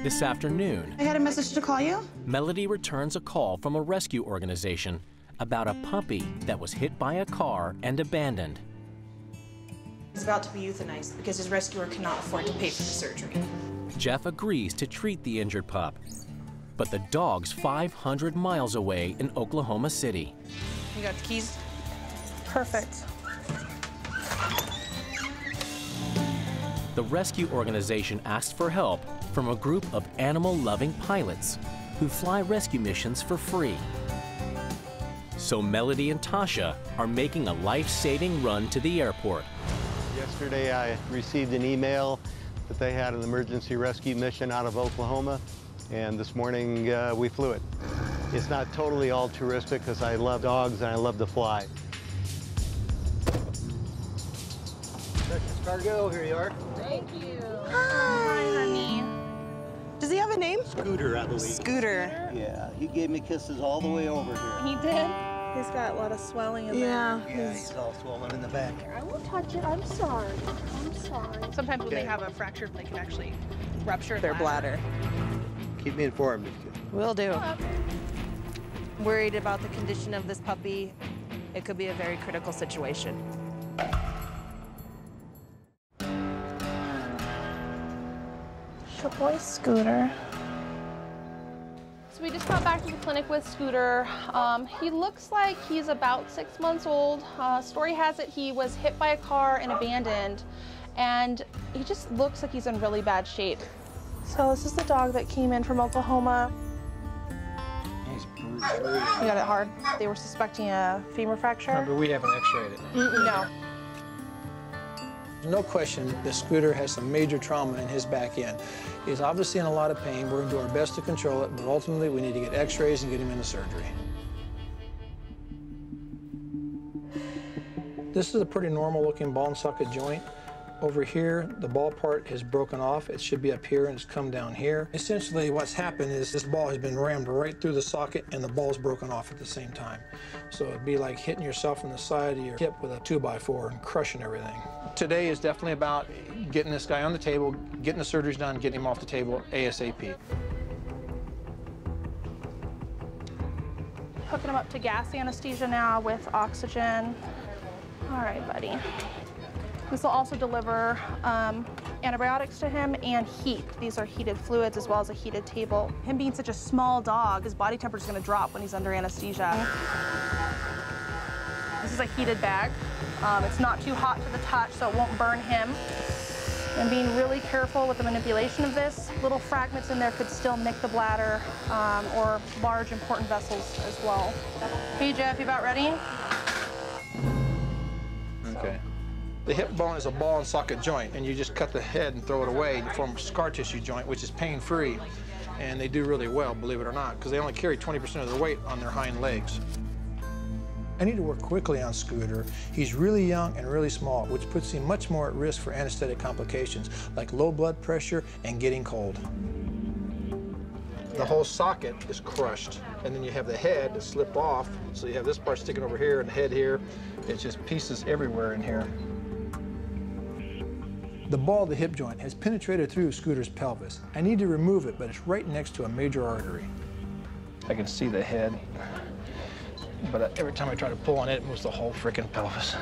This afternoon, I had a message to call you. Melody returns a call from a rescue organization about a puppy that was hit by a car and abandoned. He's about to be euthanized because his rescuer cannot afford to pay for the surgery. Jeff agrees to treat the injured pup, but the dog's 500 miles away in Oklahoma City. You got the keys? Perfect. The rescue organization asked for help from a group of animal-loving pilots who fly rescue missions for free. So Melody and Tasha are making a life-saving run to the airport. Yesterday I received an email that they had an emergency rescue mission out of Oklahoma, and this morning we flew it. It's not totally altruistic because I love dogs and I love to fly. Precious cargo, here you are. Thank you. Hi, honey. Does he have a name? Scooter, I believe. Scooter. Yeah, he gave me kisses all the way over here. He did? He's got a lot of swelling in there. Yeah, he's all swollen in the back. I won't touch it. I'm sorry. I'm sorry. Sometimes when they have a fracture, they can actually rupture Their bladder. Keep me informed. Will do. Worried about the condition of this puppy. It could be a very critical situation. Good boy, Scooter. So we just got back to the clinic with Scooter. He looks like he's about 6 months old. Story has it he was hit by a car and abandoned, and he just looks like he's in really bad shape. So this is the dog that came in from Oklahoma. He's bruised. You got it hard. They were suspecting a femur fracture. But we haven't x-rayed it. No. No question that Scooter has some major trauma in his back end. He's obviously in a lot of pain. We're going to do our best to control it, but ultimately we need to get x-rays and get him into surgery. This is a pretty normal looking ball and socket joint. Over here, the ball part is broken off. It should be up here and it's come down here. Essentially what's happened is this ball has been rammed right through the socket and the ball's broken off at the same time. So it'd be like hitting yourself in the side of your hip with a 2x4 and crushing everything. Today is definitely about getting this guy on the table, getting the surgeries done, getting him off the table ASAP. Hooking him up to gas anesthesia now with oxygen. All right, buddy. This will also deliver antibiotics to him and heat. These are heated fluids as well as a heated table. Him being such a small dog, his body temperature is going to drop when he's under anesthesia. This is a heated bag. It's not too hot to the touch, so it won't burn him. And being really careful with the manipulation of this, little fragments in there could still nick the bladder or large important vessels as well. Hey Jeff, you about ready? Okay. The hip bone is a ball and socket joint, and you just cut the head and throw it away to form a scar tissue joint, which is pain-free. And they do really well, believe it or not, because they only carry 20% of their weight on their hind legs. I need to work quickly on Scooter. He's really young and really small, which puts him much more at risk for anesthetic complications, like low blood pressure and getting cold. The whole socket is crushed, and then you have the head to slip off, so you have this part sticking over here and the head here. It's just pieces everywhere in here. The ball of the hip joint has penetrated through Scooter's pelvis. I need to remove it, but it's right next to a major artery. I can see the head, but every time I try to pull on it, it moves the whole frickin' pelvis.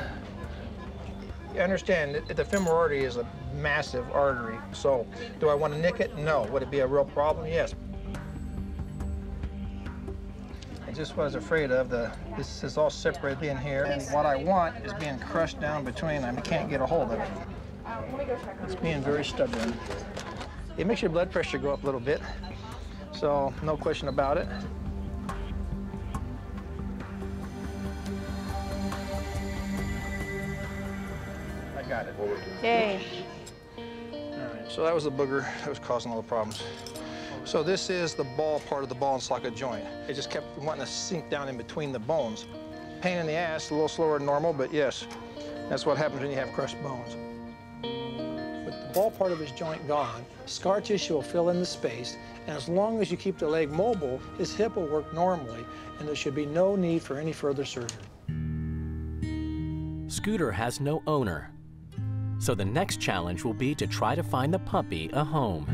I understand that the femoral artery is a massive artery, so do I want to nick it? No. Would it be a real problem? Yes. I just was afraid of this is all separated in here, and what I want is being crushed down between them. I can't get a hold of it. It's being very stubborn. It makes your blood pressure go up a little bit, so no question about it. I got it. Yay. All right, so that was the booger that was causing all the problems. So this is the ball part of the ball and socket joint. It just kept wanting to sink down in between the bones. Pain in the ass, a little slower than normal, but yes, that's what happens when you have crushed bones. With the ball part of his joint gone, scar tissue will fill in the space, and as long as you keep the leg mobile, his hip will work normally, and there should be no need for any further surgery. Scooter has no owner, so the next challenge will be to try to find the puppy a home.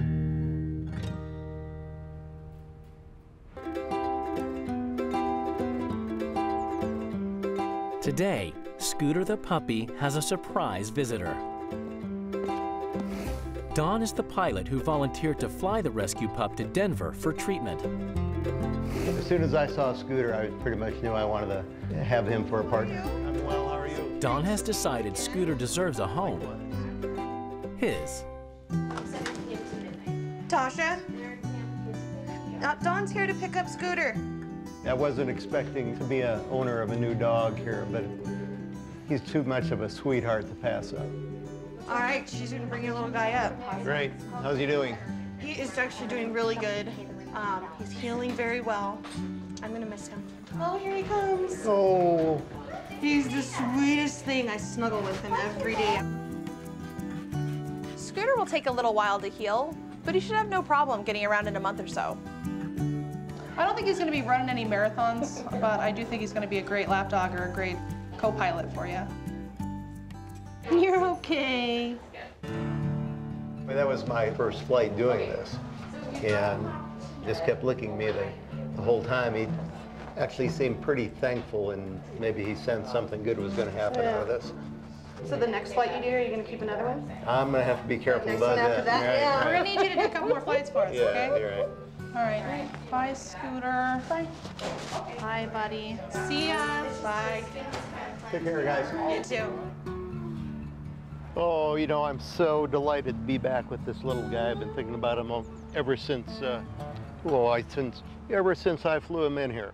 Today, Scooter the puppy has a surprise visitor. Don is the pilot who volunteered to fly the rescue pup to Denver for treatment. As soon as I saw Scooter, I pretty much knew I wanted to have him for a partner. I'm well, how are you? Don has decided Scooter deserves a home. His. Tasha? Dawn's here to pick up Scooter. I wasn't expecting to be an owner of a new dog here, but he's too much of a sweetheart to pass up. All right, she's gonna bring your little guy up. Great. How's he doing? He is actually doing really good. He's healing very well. I'm gonna miss him. Oh, here he comes. Oh. He's the sweetest thing. I snuggle with him every day. Scooter will take a little while to heal, but he should have no problem getting around in a month or so. I don't think he's going to be running any marathons, but I do think he's going to be a great lap dog or a great co-pilot for you. You're okay. Well, that was my first flight doing this, and just kept licking me the whole time. He actually seemed pretty thankful, and maybe he sensed something good was going to happen out of this. So the next flight you do, are you going to keep another one? I'm going to have to be careful Next about one after that, Right, yeah. right. We're going to need you to do a couple more flights for us, Yeah, okay? you're right. All right. Bye, Scooter. Bye. Bye, buddy. See ya. Bye. Take care, guys. You too. Oh, you know, I'm so delighted to be back with this little guy. I've been thinking about him ever since I flew him in here.